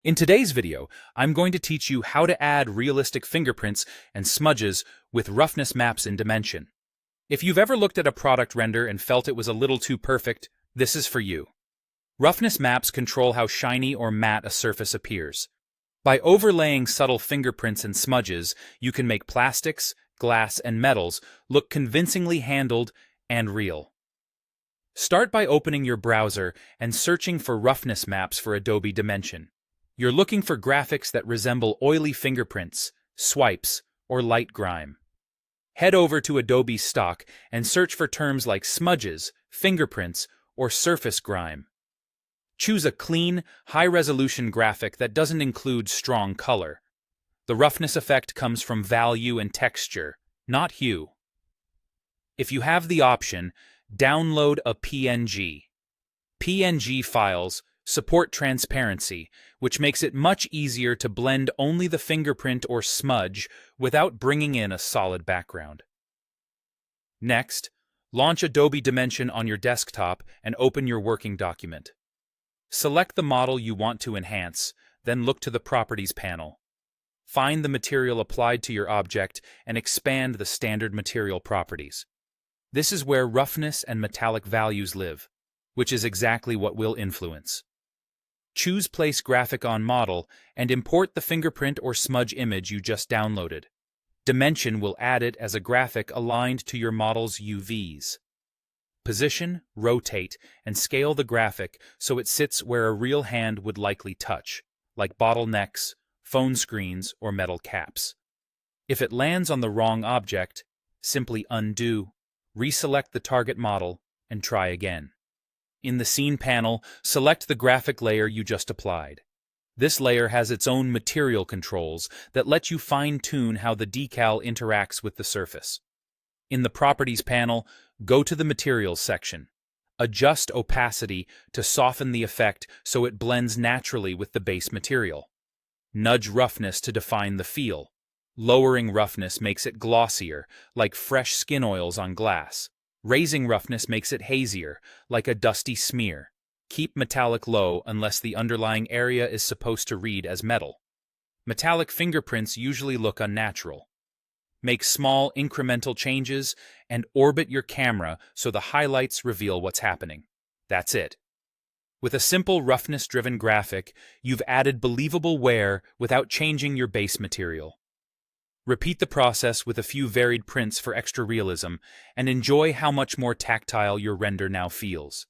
In today's video, I'm going to teach you how to add realistic fingerprints and smudges with roughness maps in Dimension. If you've ever looked at a product render and felt it was a little too perfect, this is for you. Roughness maps control how shiny or matte a surface appears. By overlaying subtle fingerprints and smudges, you can make plastics, glass, and metals look convincingly handled and real. Start by opening your browser and searching for roughness maps for Adobe Dimension. You're looking for graphics that resemble oily fingerprints, swipes, or light grime. Head over to Adobe Stock and search for terms like smudges, fingerprints, or surface grime. Choose a clean, high-resolution graphic that doesn't include strong color. The roughness effect comes from value and texture, not hue. If you have the option, download a PNG. PNG files support transparency, which makes it much easier to blend only the fingerprint or smudge without bringing in a solid background. Next, launch Adobe Dimension on your desktop and open your working document. Select the model you want to enhance, then look to the Properties panel. Find the material applied to your object and expand the standard material properties. This is where roughness and metallic values live, which is exactly what we'll influence. Choose Place Graphic on Model and import the fingerprint or smudge image you just downloaded. Dimension will add it as a graphic aligned to your model's UVs. Position, rotate, and scale the graphic so it sits where a real hand would likely touch, like bottlenecks, phone screens, or metal caps. If it lands on the wrong object, simply undo, reselect the target model, and try again. In the Scene panel, select the graphic layer you just applied. This layer has its own material controls that let you fine-tune how the decal interacts with the surface. In the Properties panel, go to the Materials section. Adjust opacity to soften the effect so it blends naturally with the base material. Nudge roughness to define the feel. Lowering roughness makes it glossier, like fresh skin oils on glass. Raising roughness makes it hazier, like a dusty smear. Keep metallic low unless the underlying area is supposed to read as metal. Metallic fingerprints usually look unnatural. Make small, incremental changes and orbit your camera so the highlights reveal what's happening. That's it. With a simple roughness-driven graphic, you've added believable wear without changing your base material. Repeat the process with a few varied prints for extra realism, and enjoy how much more tactile your render now feels.